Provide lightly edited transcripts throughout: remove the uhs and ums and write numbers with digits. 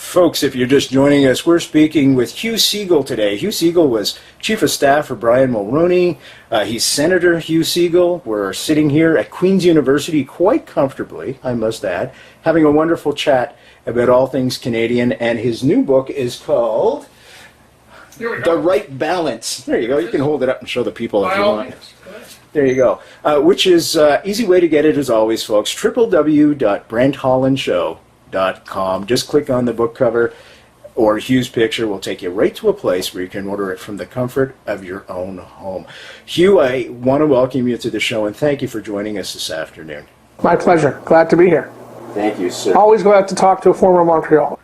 Folks, if you're just joining us, we're speaking with Hugh Segal today. Hugh Segal was Chief of Staff for Brian Mulroney. He's Senator Hugh Segal. We're sitting here at Queen's University quite comfortably, I must add, having a wonderful chat about all things Canadian, and his new book is called The Right Balance. There you go. You can hold it up and show the people if you want. There you go. Which is easy way to get it as always, folks. www.brenthollandshow.com. Just click on the book cover or Hugh's picture. Will take you right to a place where you can order it from the comfort of your own home. Hugh, I want to welcome you to the show and thank you for joining us this afternoon. My pleasure. Glad to be here. Thank you, sir. Always glad to talk to a former Montreal.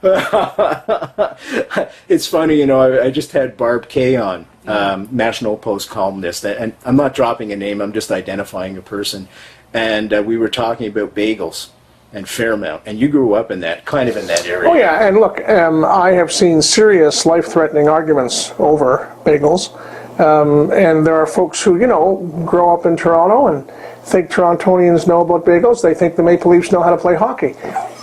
It's funny, you know, I just had Barb Kay on, National Post columnist, and I'm not dropping a name, I'm just identifying a person, and we were talking about bagels and Fairmount, and you grew up in that, kind of in that area. Oh yeah, and look, I have seen serious life-threatening arguments over bagels, and there are folks who, you know, grow up in Toronto and think Torontonians know about bagels. They think the Maple Leafs know how to play hockey.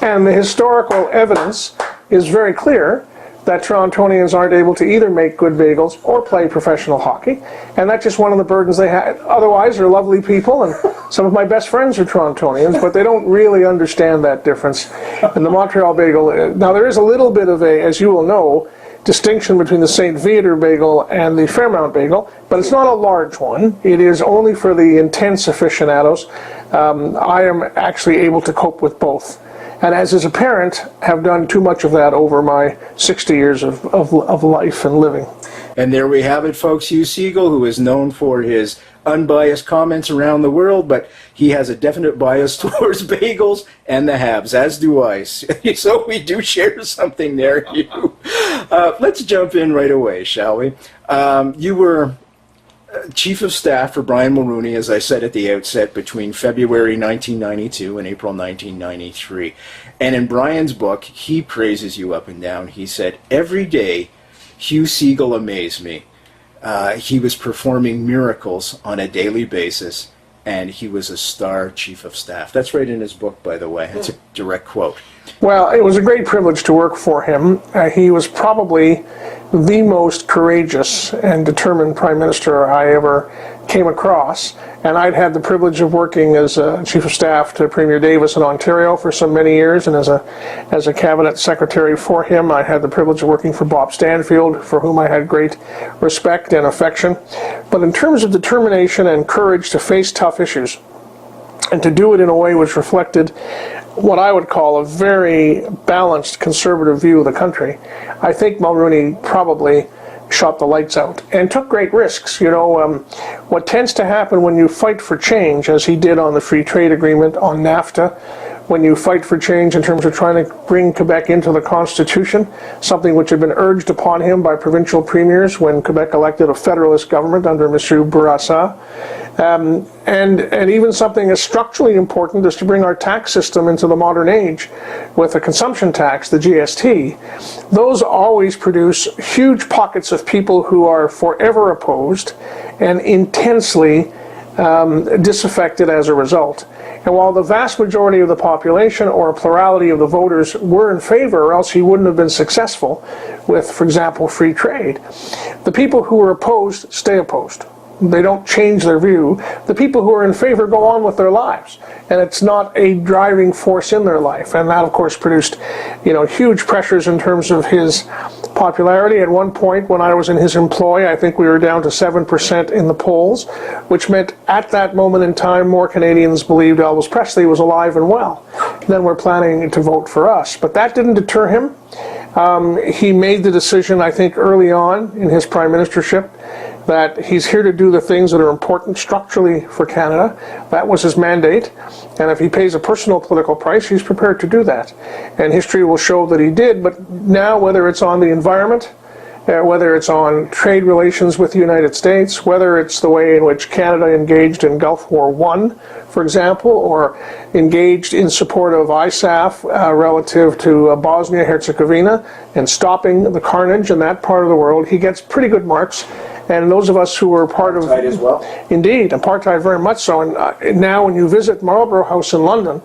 And the historical evidence is very clear that Torontonians aren't able to either make good bagels or play professional hockey. And that's just one of the burdens they have. Otherwise, they're lovely people, and some of my best friends are Torontonians, but they don't really understand that difference. And the Montreal bagel, now there is a little bit of a, as you will know, distinction between the St. Viateur bagel and the Fairmount bagel, but it's not a large one. It is only for the intense aficionados. I am actually able to cope with both. And as a parent, have done too much of that over my 60 years of life and living. And there we have it, folks. Hugh Segal, who is known for his unbiased comments around the world, but he has a definite bias towards bagels and the Habs, as do I. So we do share something there, Hugh. Let's jump in right away, shall we? You were Chief of Staff for Brian Mulroney, as I said at the outset, between February 1992 and April 1993. And in Brian's book, he praises you up and down. He said, every day, Hugh Segal amazed me. He was performing miracles on a daily basis, and he was a star Chief of Staff. That's right in his book, by the way. It's a direct quote. Well, it was a great privilege to work for him. He was probably the most courageous and determined Prime Minister I ever came across. And I'd had the privilege of working as a Chief of Staff to Premier Davis in Ontario for so many years, and as a Cabinet Secretary for him. I had the privilege of working for Bob Stanfield, for whom I had great respect and affection. But in terms of determination and courage to face tough issues, and to do it in a way which reflected what I would call a very balanced conservative view of the country, I think Mulroney probably shot the lights out and took great risks. You know, what tends to happen when you fight for change, as he did on the free trade agreement, on NAFTA, when you fight for change in terms of trying to bring Quebec into the Constitution, something which had been urged upon him by provincial premiers when Quebec elected a federalist government under Monsieur Bourassa, and even something as structurally important as to bring our tax system into the modern age with a consumption tax, the GST. Those always produce huge pockets of people who are forever opposed and intensely disaffected as a result. And while the vast majority of the population or a plurality of the voters were in favor, or else he wouldn't have been successful with, for example, free trade, the people who were opposed stay opposed. They don't change their view. The people who are in favor go on with their lives, and it's not a driving force in their life. And that, of course, produced, you know, huge pressures in terms of his popularity. At one point, when I was in his employ, I think we were down to 7% in the polls, which meant at that moment in time, more Canadians believed Elvis Presley was alive and well than were planning to vote for us. But that didn't deter him. He made the decision, I think, early on in his prime ministership, that he's here to do the things that are important structurally for Canada. That was his mandate. And if he pays a personal political price, he's prepared to do that. And history will show that he did. But now, whether it's on the environment, whether it's on trade relations with the United States, whether it's the way in which Canada engaged in Gulf War I, for example, or engaged in support of ISAF relative to Bosnia-Herzegovina and stopping the carnage in that part of the world, he gets pretty good marks. And those of us who were part of... Apartheid as well? Indeed, apartheid very much so. And now when you visit Marlborough House in London,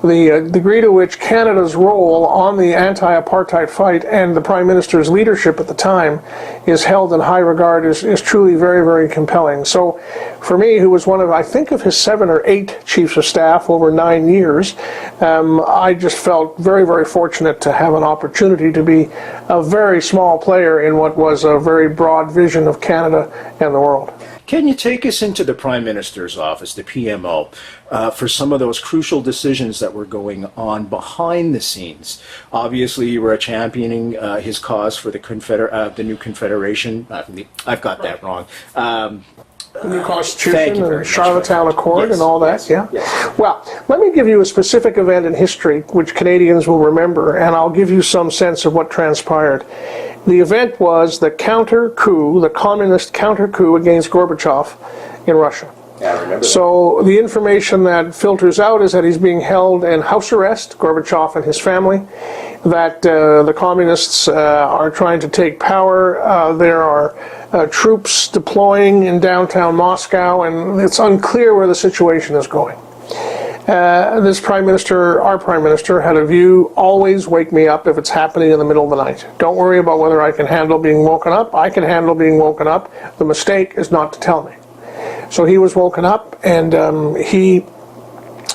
the degree to which Canada's role on the anti-apartheid fight and the Prime Minister's leadership at the time is held in high regard is truly very, very compelling. So for me, who was one of, I think, of his 7 or 8 chiefs of staff over 9 years, I just felt very, very fortunate to have an opportunity to be a very small player in what was a very broad vision of Canada and the world. Can you take us into the Prime Minister's office, the PMO, for some of those crucial decisions that were going on behind the scenes? Obviously, you were championing his cause for the new Confederation. I've got that wrong. The new Constitution and Charlottetown Accord yes, and all that, yes, yeah? Yes. Well, let me give you a specific event in history which Canadians will remember, and I'll give you some sense of what transpired. The event was the counter-coup, the communist counter-coup against Gorbachev in Russia. Yeah, I remember So the information that filters out is that he's being held in house arrest, Gorbachev and his family, that the communists are trying to take power. There are troops deploying in downtown Moscow, and it's unclear where the situation is going. This Prime Minister, our Prime Minister, had a view: always wake me up if it's happening in the middle of the night. Don't worry about whether I can handle being woken up. I can handle being woken up. The mistake is not to tell me. So he was woken up, and he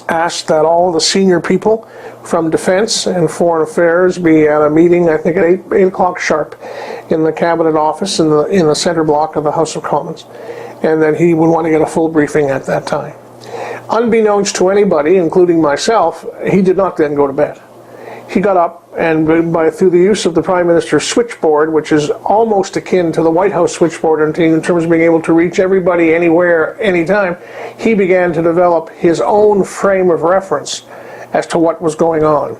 asked that all the senior people from Defense and Foreign Affairs be at a meeting, I think at 8 o'clock sharp, in the Cabinet office in the center block of the House of Commons, and that he would want to get a full briefing at that time. Unbeknownst to anybody, including myself, he did not then go to bed. He got up, and through the use of the Prime Minister's switchboard, which is almost akin to the White House switchboard in terms of being able to reach everybody anywhere, anytime, he began to develop his own frame of reference as to what was going on.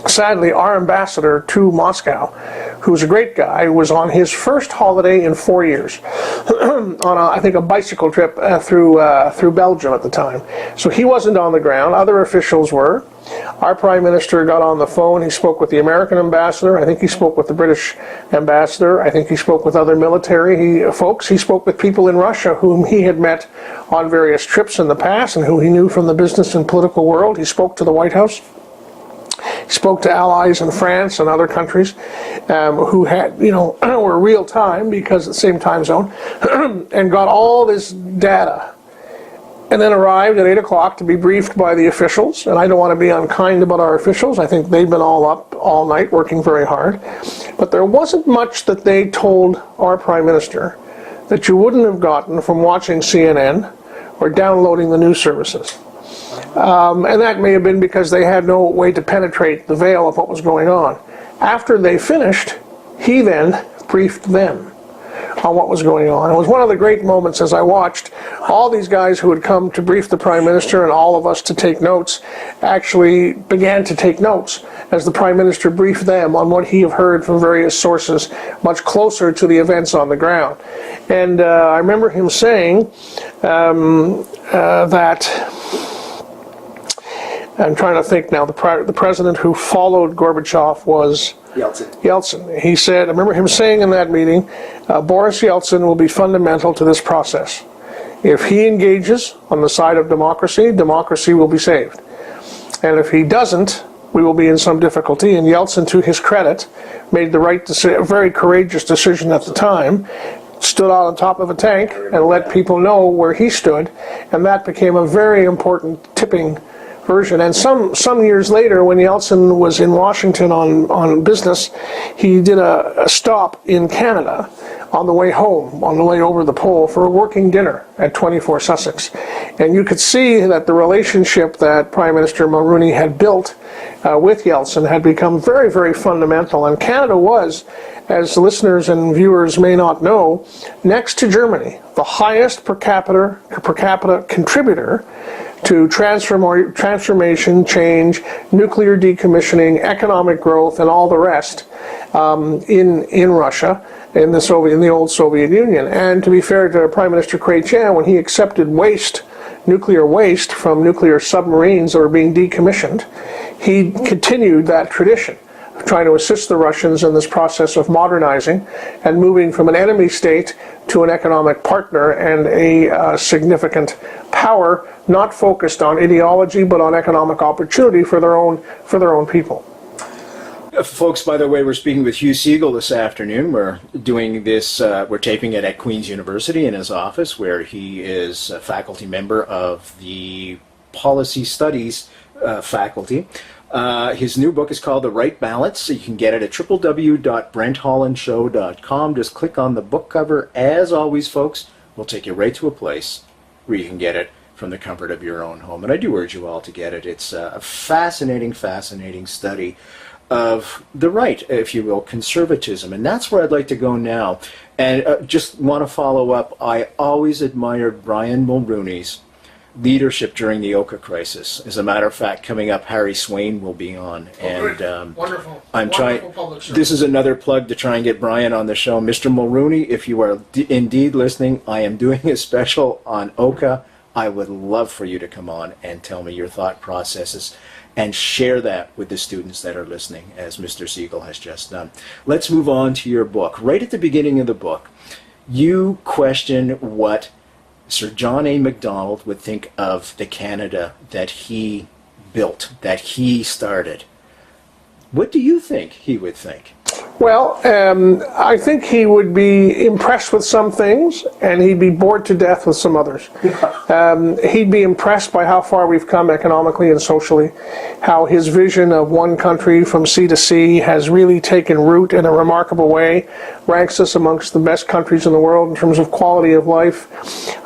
Sadly, our ambassador to Moscow, who's a great guy, was on his first holiday in 4 years, on I think a bicycle trip through Belgium at the time. So he wasn't on the ground. Other officials were. Our Prime Minister got on the phone. He spoke with the American ambassador. I think he spoke with the British ambassador. I think he spoke with other military folks. He spoke with people in Russia whom he had met on various trips in the past and who he knew from the business and political world. He spoke to the White House. He spoke to allies in France and other countries who had, were real time because of the same time zone, and got all this data. And then arrived at 8 o'clock to be briefed by the officials. And I don't want to be unkind about our officials. I think they've been all up all night working very hard. But there wasn't much that they told our Prime Minister that you wouldn't have gotten from watching CNN or downloading the news services. And that may have been because they had no way to penetrate the veil of what was going on. After they finished, he then briefed them on what was going on. It was one of the great moments as I watched all these guys who had come to brief the Prime Minister and all of us to take notes actually began to take notes as the Prime Minister briefed them on what he had heard from various sources much closer to the events on the ground. And I remember him saying that, I'm trying to think now, the president who followed Gorbachev was Yeltsin. He said, I remember him saying in that meeting, Boris Yeltsin will be fundamental to this process. If he engages on the side of democracy, democracy will be saved. And if he doesn't, we will be in some difficulty. And Yeltsin, to his credit, made the right decision, a very courageous decision at the time, stood out on top of a tank and let people know where he stood. And that became a very important tipping version. And some years later, when Yeltsin was in Washington on business, he did a stop in Canada on the way home, on the way over the pole, for a working dinner at 24 Sussex. And you could see that the relationship that Prime Minister Mulroney had built with Yeltsin had become very, very fundamental. And Canada was, as listeners and viewers may not know, next to Germany, the highest per capita contributor to transformation, change, nuclear decommissioning, economic growth, and all the rest in Russia, in the old Soviet Union. And to be fair to Prime Minister Chrétien, when he accepted nuclear waste from nuclear submarines that were being decommissioned, he continued that tradition. trying to assist the Russians in this process of modernizing and moving from an enemy state to an economic partner and a significant power, not focused on ideology but on economic opportunity for their own people. Folks, by the way, we're speaking with Hugh Segal this afternoon. We're doing this, we're taping it at Queen's University in his office, where he is a faculty member of the Policy Studies faculty. His new book is called The Right Balance. So you can get it at www.brenthollandshow.com. Just click on the book cover. As always, folks, we'll take you right to a place where you can get it from the comfort of your own home. And I do urge you all to get it. It's a fascinating, fascinating study of the right, if you will, conservatism. And that's where I'd like to go now. And just want to follow up. I always admired Brian Mulroney's leadership during the Oka crisis. As a matter of fact, coming up, Harry Swain will be on. And wonderful. I'm trying. Public service. This is another plug to try and get Brian on the show. Mr. Mulroney, if you are indeed listening, I am doing a special on Oka. I would love for you to come on and tell me your thought processes and share that with the students that are listening, as Mr. Segal has just done. Let's move on to your book. Right at the beginning of the book, you question what Sir John A. Macdonald would think of the Canada that he built, that he started. What do you think he would think? Well, I think he would be impressed with some things, and he'd be bored to death with some others. He'd be impressed by how far we've come economically and socially, how his vision of one country from sea to sea has really taken root in a remarkable way, ranks us amongst the best countries in the world in terms of quality of life.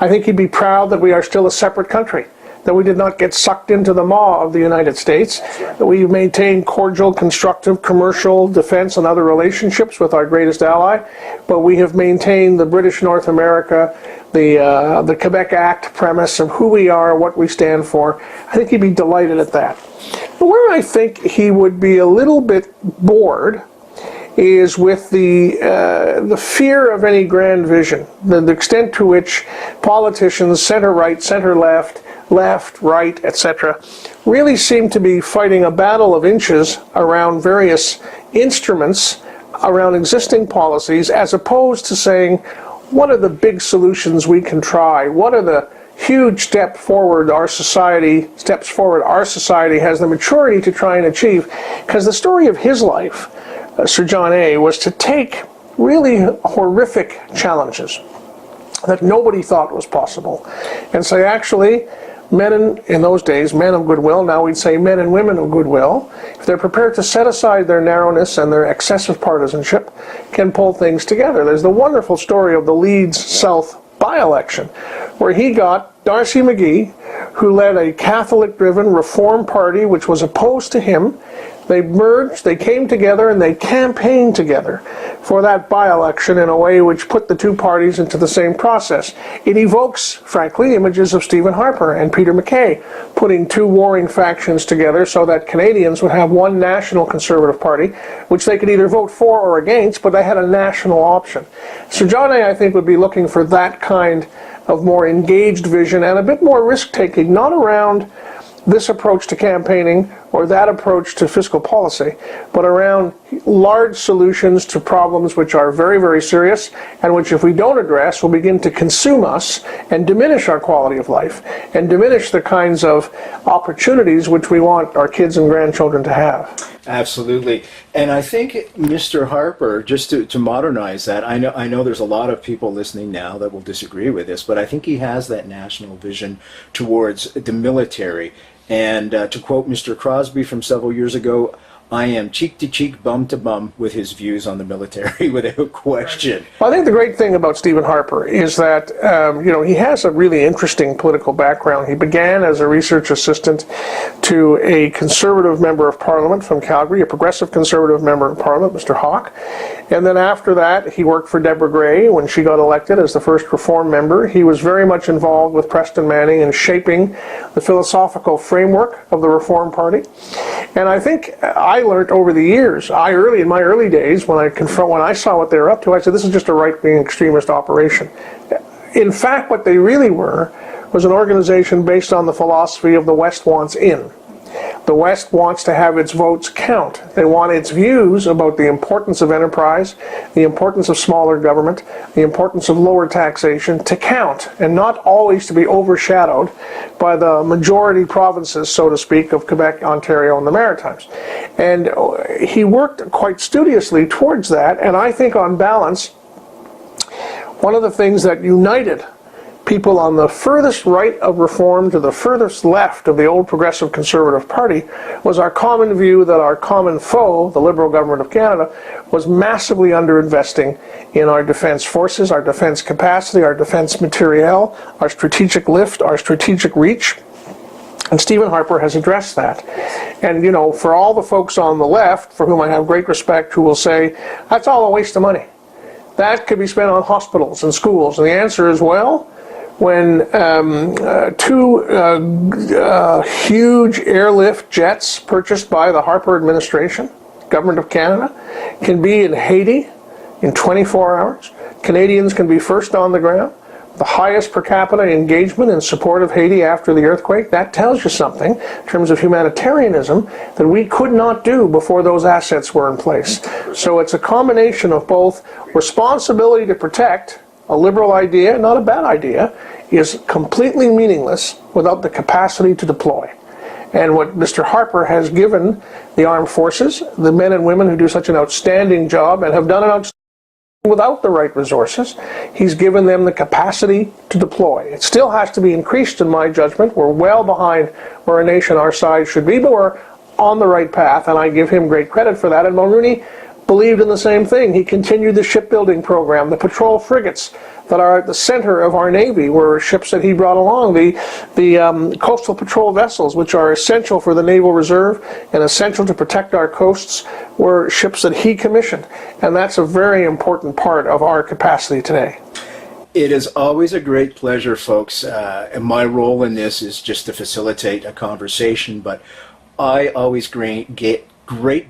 I think he'd be proud that we are still a separate country, that we did not get sucked into the maw of the United States, that we maintain cordial, constructive, commercial, defense, and other relationships with our greatest ally, but we have maintained the British North America, the Quebec Act premise of who we are, what we stand for. I think he'd be delighted at that. But where I think he would be a little bit bored is with the fear of any grand vision, the extent to which politicians, center-right, center-left, left, right, etc., really seem to be fighting a battle of inches around various instruments, around existing policies, as opposed to saying, what are the big solutions we can try? What are the huge steps forward our society has the maturity to try and achieve? Because the story of his life, Sir John A., was to take really horrific challenges that nobody thought was possible and say, actually, men in those days, men of goodwill, now we'd say men and women of goodwill, if they're prepared to set aside their narrowness and their excessive partisanship, can pull things together. There's the wonderful story of the Leeds South by-election, where he got D'Arcy McGee, who led a Catholic-driven Reform Party which was opposed to him. They merged, they came together, and they campaigned together for that by-election in a way which put the two parties into the same process. It evokes, frankly, images of Stephen Harper and Peter MacKay putting two warring factions together so that Canadians would have one national Conservative Party, which they could either vote for or against, but they had a national option. Sir John A., I think, would be looking for that kind of more engaged vision and a bit more risk-taking, not around this approach to campaigning or that approach to fiscal policy, but around large solutions to problems which are very, very serious and which, if we don't address, will begin to consume us and diminish our quality of life and diminish the kinds of opportunities which we want our kids and grandchildren to have. Absolutely. And I think Mr. Harper, just to modernize that, I know there's a lot of people listening now that will disagree with this, but I think he has that national vision towards the military. And to quote Mr. Crosby from several years ago, I am cheek to cheek, bum to bum with his views on the military without question. Well, I think the great thing about Stephen Harper is that he has a really interesting political background. He began as a research assistant to a Conservative member of Parliament from Calgary, a Progressive Conservative member of Parliament, Mr. Hawke. And then after that, he worked for Deborah Gray when she got elected as the first Reform member. He was very much involved with Preston Manning in shaping the philosophical framework of the Reform Party. And I think I learned over the years, in my early days, when I saw what they were up to, I said, this is just a right-wing extremist operation. In fact, what they really were was an organization based on the philosophy of the West wants in. The West wants to have its votes count. They want its views about the importance of enterprise, the importance of smaller government, the importance of lower taxation to count, and not always to be overshadowed by the majority provinces, so to speak, of Quebec, Ontario, and the Maritimes. And he worked quite studiously towards that, and I think on balance, one of the things that united people on the furthest right of reform to the furthest left of the old Progressive Conservative Party was our common view that our common foe, the Liberal Government of Canada, was massively underinvesting in our defence forces, our defence capacity, our defence materiel, our strategic lift, our strategic reach. And Stephen Harper has addressed that. And, you know, for all the folks on the left, for whom I have great respect, who will say, that's all a waste of money. That could be spent on hospitals and schools. And the answer is, well, when two huge airlift jets purchased by the Harper administration, Government of Canada, can be in Haiti in 24 hours. Canadians can be first on the ground. The highest per capita engagement in support of Haiti after the earthquake. That tells you something in terms of humanitarianism that we could not do before those assets were in place. So it's a combination of both responsibility to protect. A liberal idea, not a bad idea, is completely meaningless without the capacity to deploy. And what Mr. Harper has given the armed forces, the men and women who do such an outstanding job and have done an outstanding without the right resources, he's given them the capacity to deploy. It still has to be increased in my judgment. We're well behind where a nation our size should be, but we're on the right path, and I give him great credit for that. And Mulroney believed in the same thing. He continued the shipbuilding program. The patrol frigates that are at the center of our Navy were ships that he brought along. The coastal patrol vessels, which are essential for the Naval Reserve and essential to protect our coasts, were ships that he commissioned. And that's a very important part of our capacity today. It is always a great pleasure, folks. And my role in this is just to facilitate a conversation, but I always gain great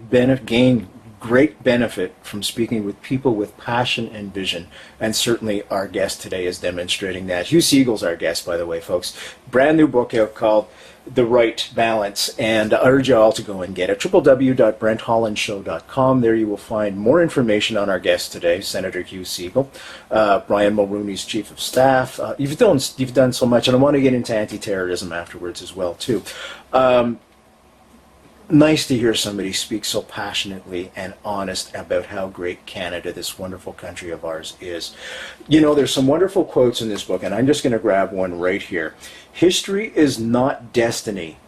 benefit from speaking with people with passion and vision, and certainly our guest today is demonstrating that. Hugh Segal's our guest, by the way, folks. Brand new book out called The Right Balance, and I urge you all to go and get it. www.brenthollandshow.com. There you will find more information on our guest today, Senator Hugh Segal, Brian Mulroney's Chief of Staff. You've done so much, and I want to get into anti-terrorism afterwards as well, too. Nice to hear somebody speak so passionately and honest about how great Canada, this wonderful country of ours, is. You know, there's some wonderful quotes in this book, and I'm just going to grab one right here. History is not destiny,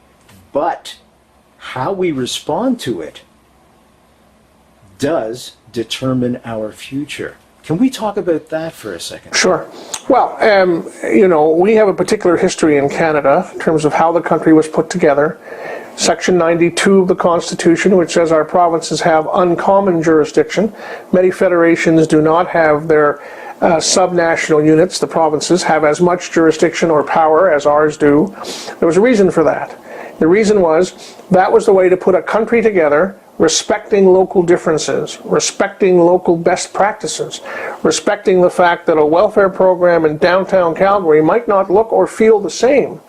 but how we respond to it does determine our future. Can we talk about that for a second? Sure. Well, you know, we have a particular history in Canada in terms of how the country was put together. Section 92 of the Constitution, which says our provinces have uncommon jurisdiction. Many federations do not have their subnational units. The provinces have as much jurisdiction or power as ours do. There was a reason for that. The reason was that was the way to put a country together, respecting local differences, respecting local best practices, respecting the fact that a welfare program in downtown Calgary might not look or feel the same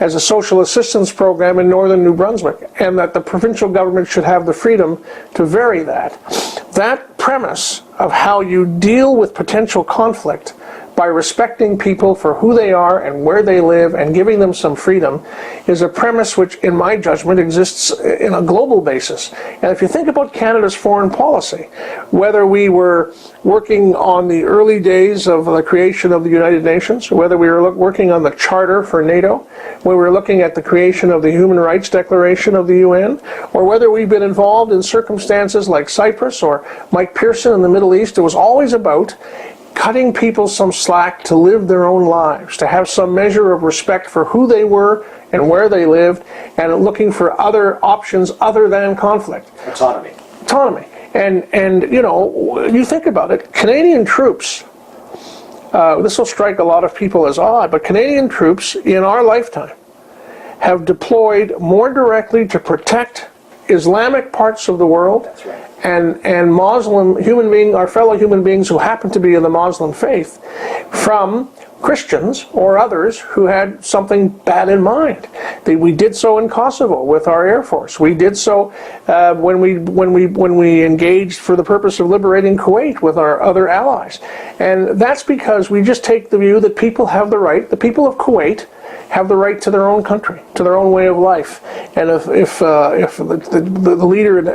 as a social assistance program in northern New Brunswick, and that the provincial government should have the freedom to vary that. That premise of how you deal with potential conflict by respecting people for who they are and where they live and giving them some freedom is a premise which, in my judgment, exists in a global basis. And if you think about Canada's foreign policy, whether we were working on the early days of the creation of the United Nations, whether we were working on the Charter for NATO, whether we were looking at the creation of the Human Rights Declaration of the UN, or whether we've been involved in circumstances like Cyprus or Mike Pearson in the Middle East, it was always about cutting people some slack to live their own lives, to have some measure of respect for who they were and where they lived, and looking for other options other than conflict. Autonomy. And you know, you think about it, Canadian troops, this will strike a lot of people as odd, but Canadian troops in our lifetime have deployed more directly to protect Islamic parts of the world. That's right. And Muslim human beings, our fellow human beings who happen to be in the Muslim faith, from Christians or others who had something bad in mind. We did so in Kosovo with our Air Force. We did so when we engaged for the purpose of liberating Kuwait with our other allies. And that's because we just take the view that people have the right, the people of Kuwait have the right to their own country, to their own way of life. And if the leader in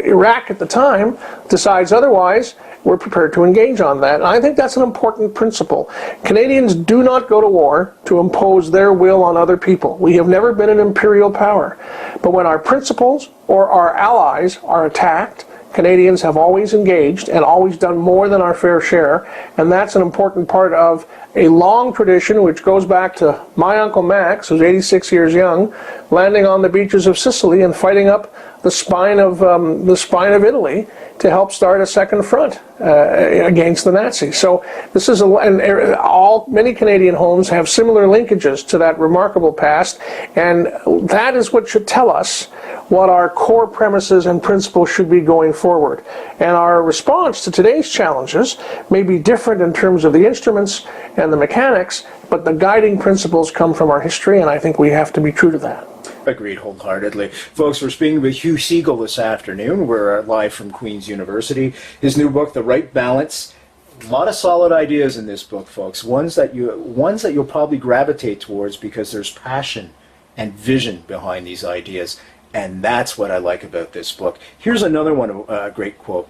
Iraq at the time decides otherwise, we're prepared to engage on that. And I think that's an important principle. Canadians do not go to war to impose their will on other people. We have never been an imperial power. But when our principles or our allies are attacked, Canadians have always engaged and always done more than our fair share, and that's an important part of a long tradition which goes back to my Uncle Max, who's 86 years young, landing on the beaches of Sicily and fighting up the spine of Italy to help start a second front against the Nazis. So this is many Canadian homes have similar linkages to that remarkable past, and that is what should tell us what our core premises and principles should be going forward. And our response to today's challenges may be different in terms of the instruments and the mechanics, but the guiding principles come from our history, and I think we have to be true to that. Agreed wholeheartedly. Folks, we're speaking with Hugh Segal this afternoon. We're live from Queen's University. His new book, The Right Balance. A lot of solid ideas in this book, folks. Ones that you'll probably gravitate towards because there's passion and vision behind these ideas. And that's what I like about this book. Here's another one, a great quote.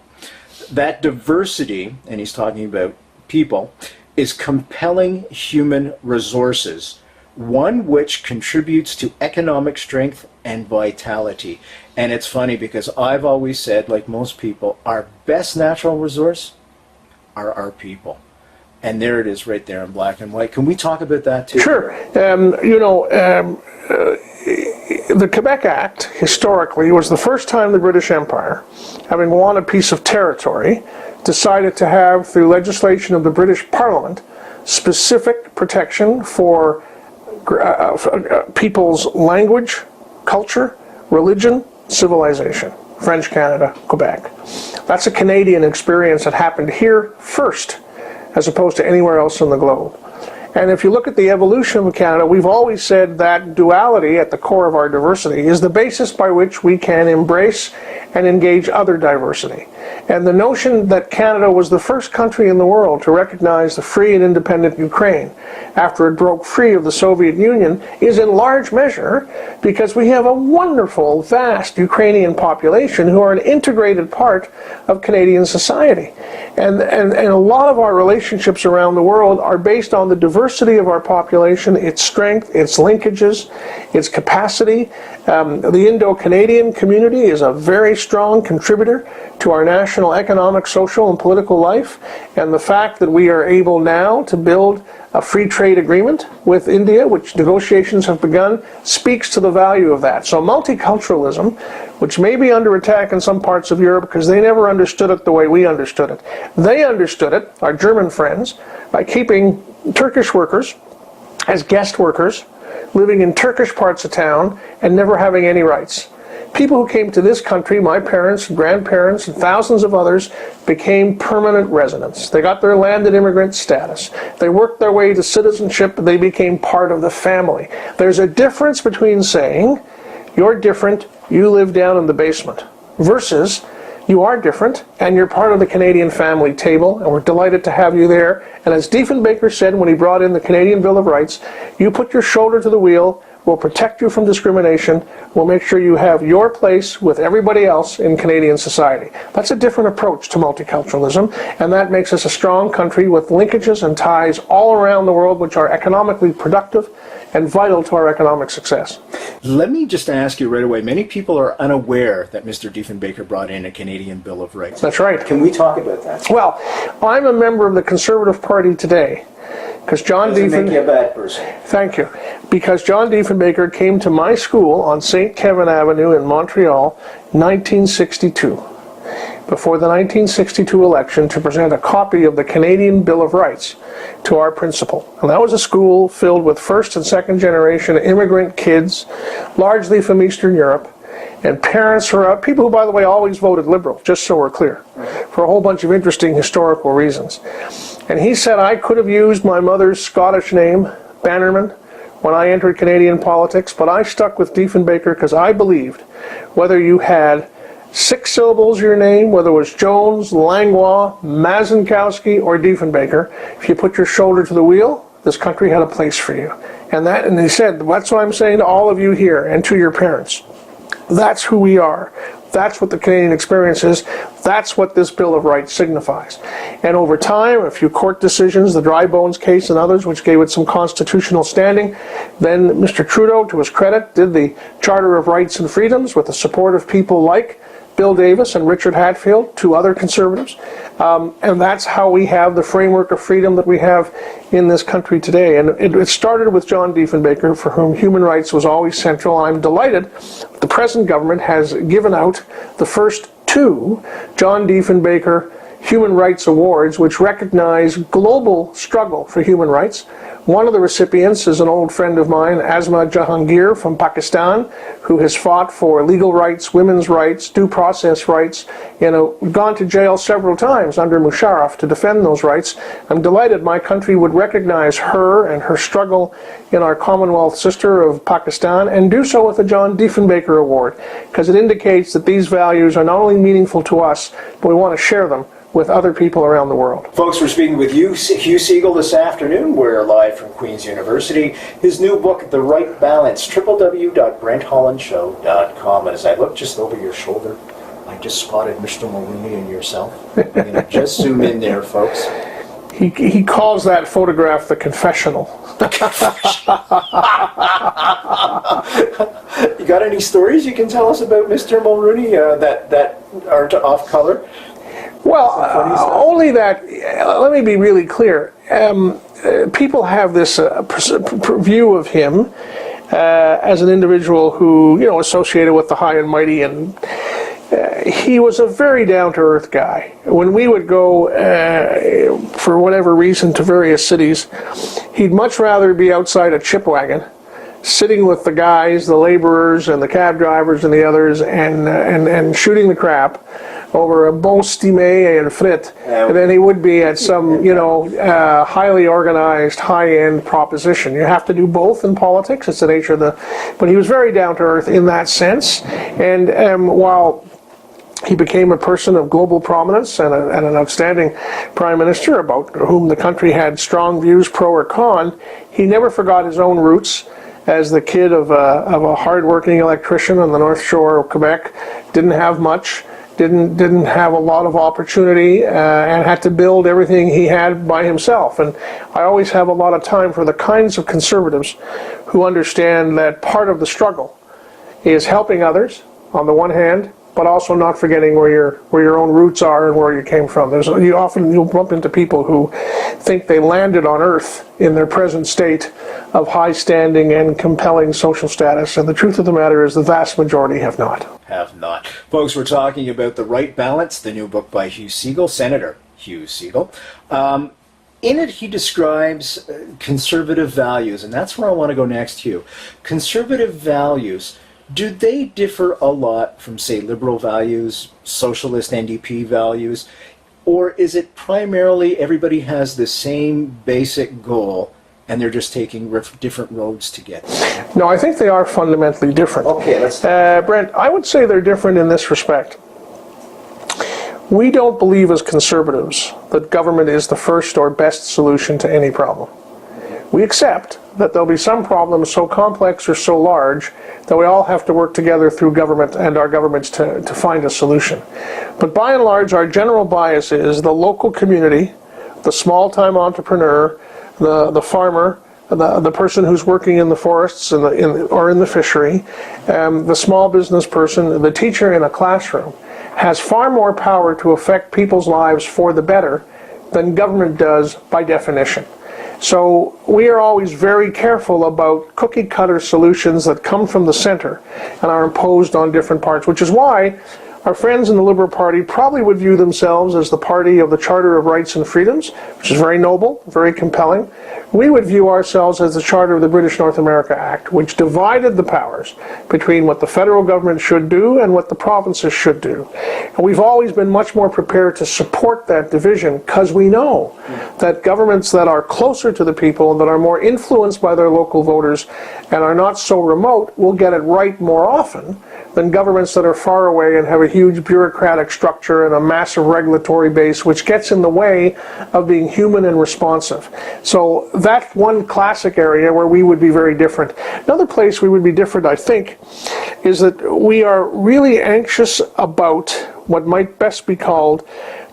That diversity, and he's talking about people, is compelling human resources, one which contributes to economic strength and vitality. And it's funny because I've always said, like most people, our best natural resource are our people. And there it is right there in black and white. Can we talk about that too? Sure. The Quebec Act, historically, was the first time the British Empire, having won a piece of territory, decided to have, through legislation of the British Parliament, specific protection for people's language, culture, religion, civilization. French Canada, Quebec. That's a Canadian experience that happened here first, as opposed to anywhere else in the globe. And if you look at the evolution of Canada, we've always said that duality at the core of our diversity is the basis by which we can embrace and engage other diversity. And the notion that Canada was the first country in the world to recognize the free and independent Ukraine after it broke free of the Soviet Union is in large measure because we have a wonderful, vast Ukrainian population who are an integrated part of Canadian society. And a lot of our relationships around the world are based on the diversity of our population, its strength, its linkages, its capacity. The Indo-Canadian community is a very strong contributor to our national economic, social, and political life. And the fact that we are able now to build a free trade agreement with India, which negotiations have begun, speaks to the value of that. So multiculturalism, which may be under attack in some parts of Europe because they never understood it the way we understood it. They understood it, our German friends, by keeping Turkish workers as guest workers, living in Turkish parts of town, and never having any rights. People who came to this country, my parents, grandparents, and thousands of others, became permanent residents. They got their landed immigrant status. They worked their way to citizenship, they became part of the family. There's a difference between saying, you're different, you live down in the basement, versus you are different, and you're part of the Canadian family table, and we're delighted to have you there. And as Diefenbaker said when he brought in the Canadian Bill of Rights, you put your shoulder to the wheel, we'll protect you from discrimination, we'll make sure you have your place with everybody else in Canadian society. That's a different approach to multiculturalism, and that makes us a strong country with linkages and ties all around the world which are economically productive and vital to our economic success. Let me just ask you right away, many people are unaware that Mr. Diefenbaker brought in a Canadian Bill of Rights. That's right. Can we talk about that? Well, I'm a member of the Conservative Party today. Because John Doesn't make you a bad person. Thank you. Because John Diefenbaker came to my school on St. Kevin Avenue in Montreal, 1962, before the 1962 election, to present a copy of the Canadian Bill of Rights to our principal. And that was a school filled with first and second generation immigrant kids, largely from Eastern Europe, and parents who are people who, by the way, always voted Liberal, just so we're clear, for a whole bunch of interesting historical reasons. And he said I could have used my mother's Scottish name, Bannerman, when I entered Canadian politics, but I stuck with Diefenbaker because I believed whether you had 6 syllables your name, whether it was Jones, Langlois, Mazenkowski, or Diefenbaker, if you put your shoulder to the wheel, this country had a place for you. And he said, that's what I'm saying to all of you here and to your parents. That's who we are. That's what the Canadian experience is. That's what this Bill of Rights signifies. And over time, a few court decisions, the Dry Bones case and others, which gave it some constitutional standing, then Mr. Trudeau, to his credit, did the Charter of Rights and Freedoms with the support of people like Bill Davis and Richard Hatfield, 2 other conservatives. And that's how we have the framework of freedom that we have in this country today. And it started with John Diefenbaker, for whom human rights was always central. I'm delighted the present government has given out the first 2 John Diefenbaker Human Rights Awards, which recognize global struggle for human rights. One of the recipients is an old friend of mine, Asma Jahangir from Pakistan, who has fought for legal rights, women's rights, due process rights, gone to jail several times under Musharraf to defend those rights. I'm delighted my country would recognize her and her struggle in our Commonwealth sister of Pakistan, and do so with the John Diefenbaker Award, because it indicates that these values are not only meaningful to us, but we want to share them with other people around the world. Folks, we're speaking with Hugh Segal this afternoon. We're live from Queen's University. His new book, The Right Balance, www.brenthollandshow.com. And as I look just over your shoulder, I just spotted Mr. Mulroney and yourself. Just zoom in there, folks. He calls that photograph the confessional. You got any stories you can tell us about Mr. Mulroney that aren't off color? Well, only that, let me be really clear. People have this view of him as an individual who, associated with the high and mighty, and he was a very down-to-earth guy. When we would go, for whatever reason, to various cities, he'd much rather be outside a chip wagon, sitting with the guys, the laborers, and the cab drivers and the others, and shooting the crap over a bon stimé and frit than he would be at some, highly organized, high-end proposition. You have to do both in politics. It's the nature of but he was very down-to-earth in that sense. And while he became a person of global prominence and an outstanding prime minister about whom the country had strong views, pro or con, he never forgot his own roots as the kid of a hard-working electrician on the North Shore of Quebec. Didn't have much. Didn't have a lot of opportunity, and had to build everything he had by himself. And I always have a lot of time for the kinds of conservatives who understand that part of the struggle is helping others on the one hand, but also not forgetting where your own roots are and where you came from. You'll bump into people who think they landed on Earth in their present state of high standing and compelling social status, and the truth of the matter is the vast majority have not. Folks, we're talking about The Right Balance, the new book by Hugh Segal, Senator Hugh Segal. In it, he describes conservative values, and that's where I want to go next, Hugh. Conservative values, do they differ a lot from, say, liberal values, socialist NDP values, or is it primarily everybody has the same basic goal and they're just taking different roads to get there? No, I think they are fundamentally different. Okay, let's... Brent, I would say they're different in this respect. We don't believe as conservatives that government is the first or best solution to any problem. We accept that there'll be some problems so complex or so large that we all have to work together through government and our governments to find a solution. But by and large, our general bias is the local community, the small-time entrepreneur, the farmer, the person who's working in the forests or in the fishery, the small business person, the teacher in a classroom, has far more power to affect people's lives for the better than government does by definition. So we are always very careful about cookie-cutter solutions that come from the center and are imposed on different parts, which is why Our friends in the Liberal Party probably would view themselves as the party of the Charter of Rights and Freedoms, which is very noble, very compelling. We would view ourselves as the Charter of the British North America Act, which divided the powers between what the federal government should do and what the provinces should do. And we've always been much more prepared to support that division because we know that governments that are closer to the people, that are more influenced by their local voters and are not so remote will get it right more often than governments that are far away and have a huge bureaucratic structure and a massive regulatory base which gets in the way of being human and responsive. So that's one classic area where we would be very different. Another place we would be different, I think, is that we are really anxious about what might best be called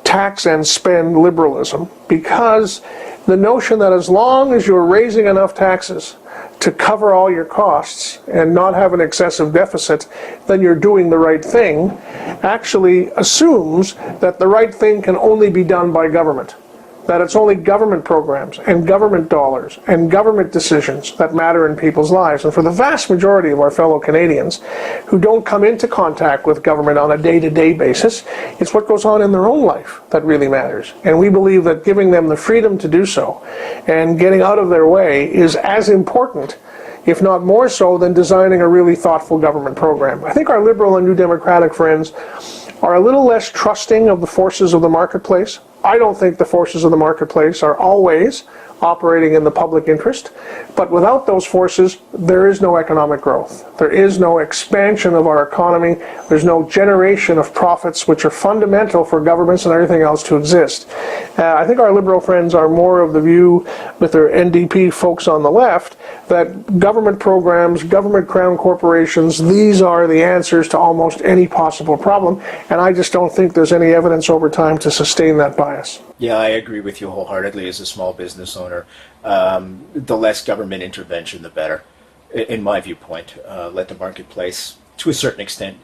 tax and spend liberalism, because the notion that as long as you're raising enough taxes to cover all your costs and not have an excessive deficit, then you're doing the right thing, actually assumes that the right thing can only be done by government. That it's only government programs and government dollars and government decisions that matter in people's lives. And for the vast majority of our fellow Canadians who don't come into contact with government on a day-to-day basis, it's what goes on in their own life that really matters. And we believe that giving them the freedom to do so and getting out of their way is as important, if not more so, than designing a really thoughtful government program. I think our Liberal and New Democratic friends are a little less trusting of the forces of the marketplace. I don't think the forces of the marketplace are always operating in the public interest, but without those forces, there is no economic growth. There is no expansion of our economy. There's no generation of profits, which are fundamental for governments and everything else to exist. I think our Liberal friends are more of the view, with their NDP folks on the left, that government programs, government crown corporations, these are the answers to almost any possible problem, and I just don't think there's any evidence over time to sustain that bias. Yeah, I agree with you wholeheartedly as a small business owner. The less government intervention, the better, in my viewpoint. Let the marketplace, to a certain extent,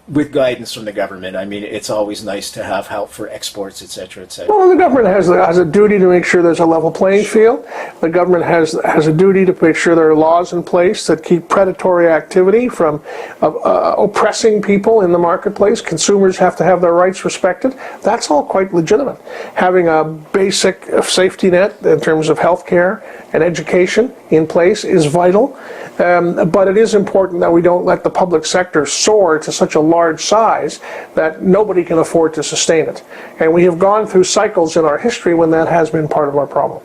with guidance from the government. I mean, it's always nice to have help for exports, etc., etc. Well, the government has a duty to make sure there's a level playing field. The government has a duty to make sure there are laws in place that keep predatory activity from oppressing people in the marketplace. Consumers have to have their rights respected. That's all quite legitimate. Having a basic safety net in terms of health care and education in place is vital. But it is important that we don't let the public sector soar to such a large size that nobody can afford to sustain it. And we have gone through cycles in our history when that has been part of our problem.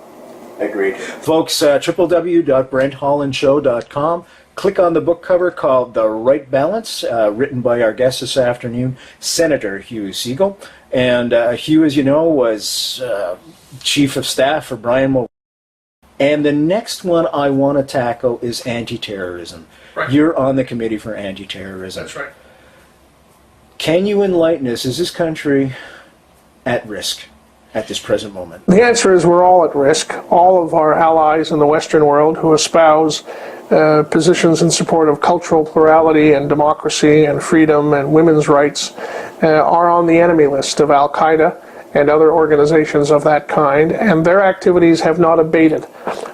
Agreed. Folks, www.brenthollandshow.com. Click on the book cover called The Right Balance, written by our guest this afternoon, Senator Hugh Segal. And Hugh, as you know, was Chief of Staff for Brian Mulroney. And the next one I want to tackle is anti-terrorism. Right. You're on the Committee for Anti-Terrorism. That's right. Can you enlighten us? Is this country at risk at this present moment? The answer is we're all at risk. All of our allies in the Western world who espouse positions in support of cultural plurality and democracy and freedom and women's rights are on the enemy list of Al-Qaeda and other organizations of that kind, and their activities have not abated.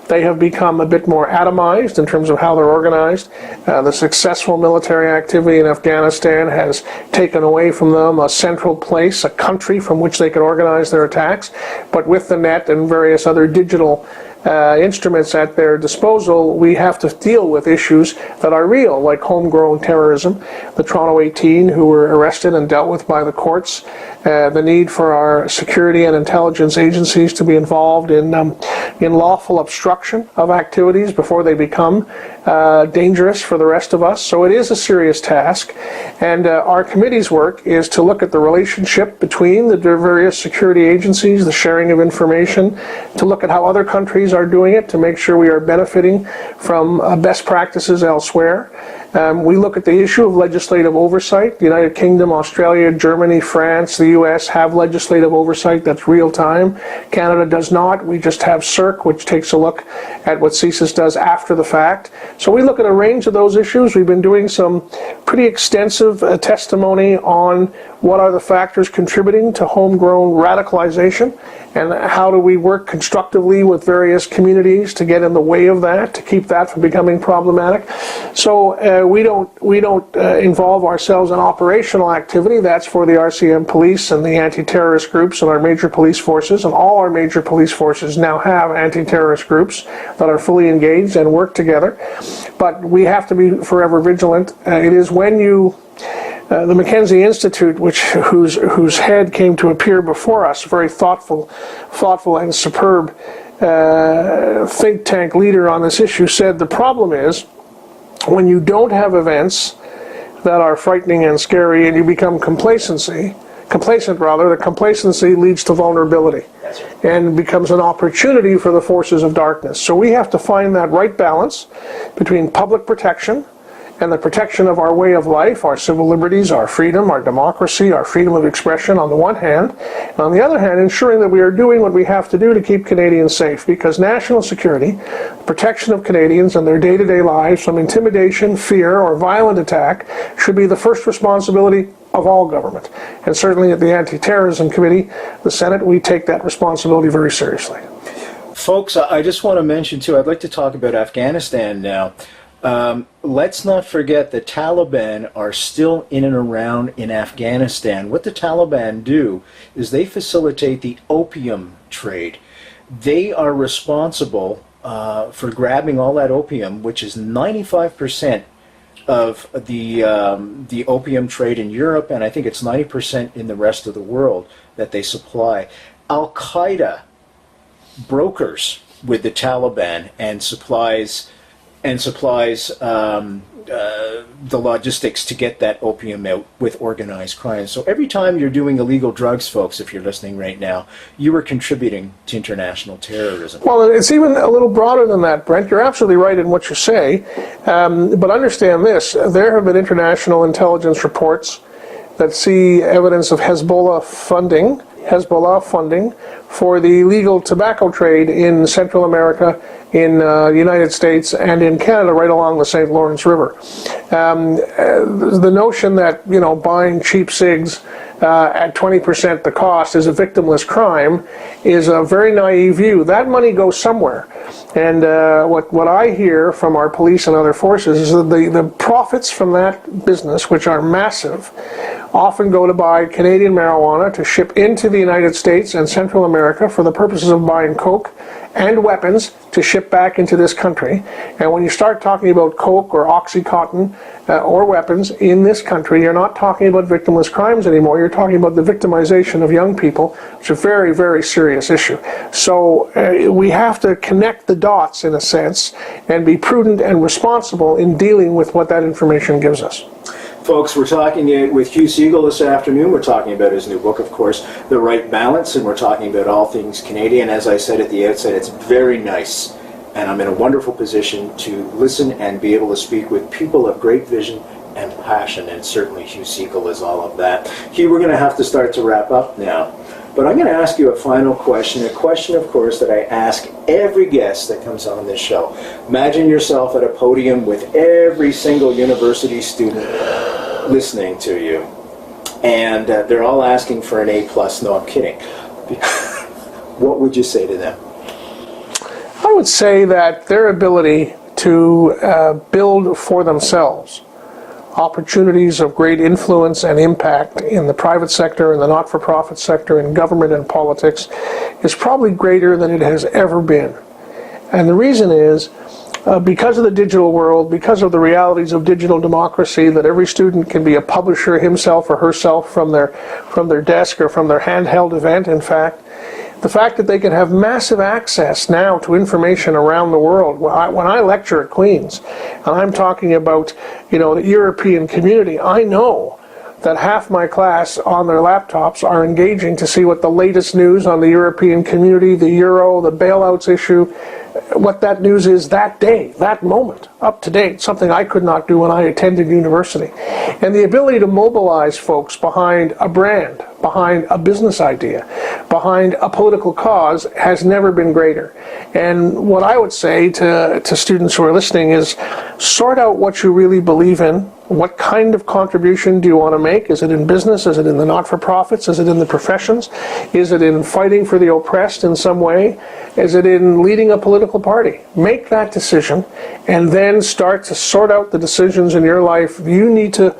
They have become a bit more atomized in terms of how they're organized. The successful military activity in Afghanistan has taken away from them a central place, a country from which they can organize their attacks, but with the net and various other digital instruments at their disposal, we have to deal with issues that are real, like homegrown terrorism, the Toronto 18 who were arrested and dealt with by the courts, the need for our security and intelligence agencies to be involved in lawful obstruction of activities before they become dangerous for the rest of us. So it is a serious task, and our committee's work is to look at the relationship between the various security agencies, the sharing of information, to look at how other countries are doing it, to make sure we are benefiting from best practices elsewhere. We look at the issue of legislative oversight. The United Kingdom, Australia, Germany, France, the US have legislative oversight that's real time. Canada does not. We just have CERC, which takes a look at what CSIS does after the fact. So we look at a range of those issues. We've been doing some pretty extensive testimony on what are the factors contributing to homegrown radicalization, and how do we work constructively with various communities to get in the way of that, to keep that from becoming problematic. So we don't involve ourselves in operational activity. That's for the RCM police and the anti-terrorist groups and our major police forces. And all our major police forces now have anti-terrorist groups that are fully engaged and work together. But we have to be forever vigilant. It is when you the Mackenzie Institute, whose head came to appear before us, a very thoughtful and superb think tank leader on this issue, said the problem is when you don't have events that are frightening and scary and you become complacent, the complacency leads to vulnerability and becomes an opportunity for the forces of darkness. So we have to find that right balance between public protection and the protection of our way of life, our civil liberties, our freedom, our democracy, our freedom of expression on the one hand, and on the other hand, ensuring that we are doing what we have to do to keep Canadians safe, because national security, protection of Canadians and their day-to-day lives from intimidation, fear, or violent attack should be the first responsibility of all government. And certainly at the Anti-Terrorism Committee, the Senate, we take that responsibility very seriously. Folks, I just want to mention too, I'd like to talk about Afghanistan now. Let's not forget the Taliban are still in and around in Afghanistan. What the Taliban do is they facilitate the opium trade. They are responsible for grabbing all that opium, which is 95% of the opium trade in Europe, and I think it's 90% in the rest of the world that they supply. Al-Qaeda brokers with the Taliban and supplies the logistics to get that opium out with organized crime. So every time you're doing illegal drugs, folks, if you're listening right now, you are contributing to international terrorism. Well, it's even a little broader than that, Brent. You're absolutely right in what you say. But understand this, there have been international intelligence reports that see evidence of Hezbollah funding for the illegal tobacco trade in Central America, in the United States, and in Canada, right along the St. Lawrence River. The notion that, buying cheap cigs at 20% the cost is a victimless crime is a very naive view. That money goes somewhere. And what I hear from our police and other forces is that the profits from that business, which are massive, often go to buy Canadian marijuana to ship into the United States and Central America for the purposes of buying coke and weapons to ship back into this country. And when you start talking about coke or Oxycontin or weapons in this country, you're not talking about victimless crimes anymore. You're talking about the victimization of young people, which is a very, very serious issue. So we have to connect the dots, in a sense, and be prudent and responsible in dealing with what that information gives us. Folks, we're talking with Hugh Segal this afternoon. We're talking about his new book, of course, The Right Balance, and we're talking about all things Canadian. As I said at the outset, it's very nice, and I'm in a wonderful position to listen and be able to speak with people of great vision and passion, and certainly Hugh Segal is all of that. Hugh, we're going to have to start to wrap up now, but I'm going to ask you a final question, of course, that I ask every guest that comes on this show. Imagine yourself at a podium with every single university student listening to you, and they're all asking for an A+. No, I'm kidding. What would you say to them? I would say that their ability to build for themselves opportunities of great influence and impact in the private sector, in the not-for-profit sector, in government and politics is probably greater than it has ever been. And the reason is because of the digital world, because of the realities of digital democracy, that every student can be a publisher himself or herself from their desk or from their handheld event, in fact. The fact that they can have massive access now to information around the world. When I lecture at Queen's, and I'm talking about, the European community, I know that half my class on their laptops are engaging to see what the latest news on the European community, the euro, the bailouts issue, what that news is that day, that moment, up to date, something I could not do when I attended university. And the ability to mobilize folks behind a brand, behind a business idea, behind a political cause has never been greater. And what I would say to students who are listening is sort out what you really believe in, What kind of contribution do you want to make? Is it in business? Is it in the not-for-profits? Is it in the professions? Is it in fighting for the oppressed in some way? Is it in leading a political party? Make that decision and then start to sort out the decisions in your life you need to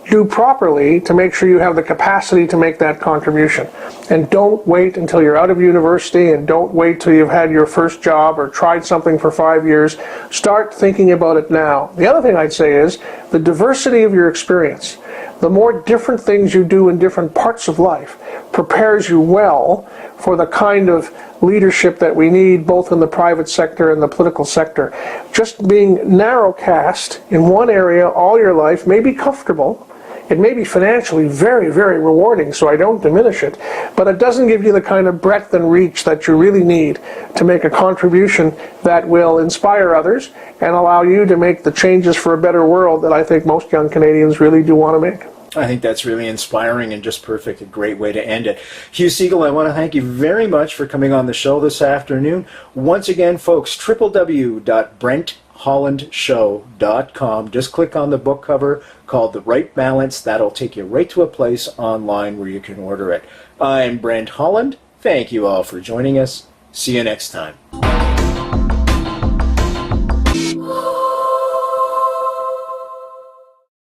do properly to make sure you have the capacity to make that contribution. And don't wait until you're out of university, and don't wait till you've had your first job or tried something for 5 years. Start thinking about it now. The other thing I'd say is the diversity of your experience. The more different things you do in different parts of life prepares you well for the kind of leadership that we need both in the private sector and the political sector. Just being narrowcast in one area all your life may be comfortable. It may be financially very, very rewarding, so I don't diminish it, but it doesn't give you the kind of breadth and reach that you really need to make a contribution that will inspire others and allow you to make the changes for a better world that I think most young Canadians really do want to make. I think that's really inspiring and just perfect. A great way to end it. Hugh Segal, I want to thank you very much for coming on the show this afternoon. Once again, folks, www.brenthollandshow.com. Just click on the book cover called The Right Balance. That'll take you right to a place online where you can order it. I'm Brent Holland. Thank you all for joining us. See you next time.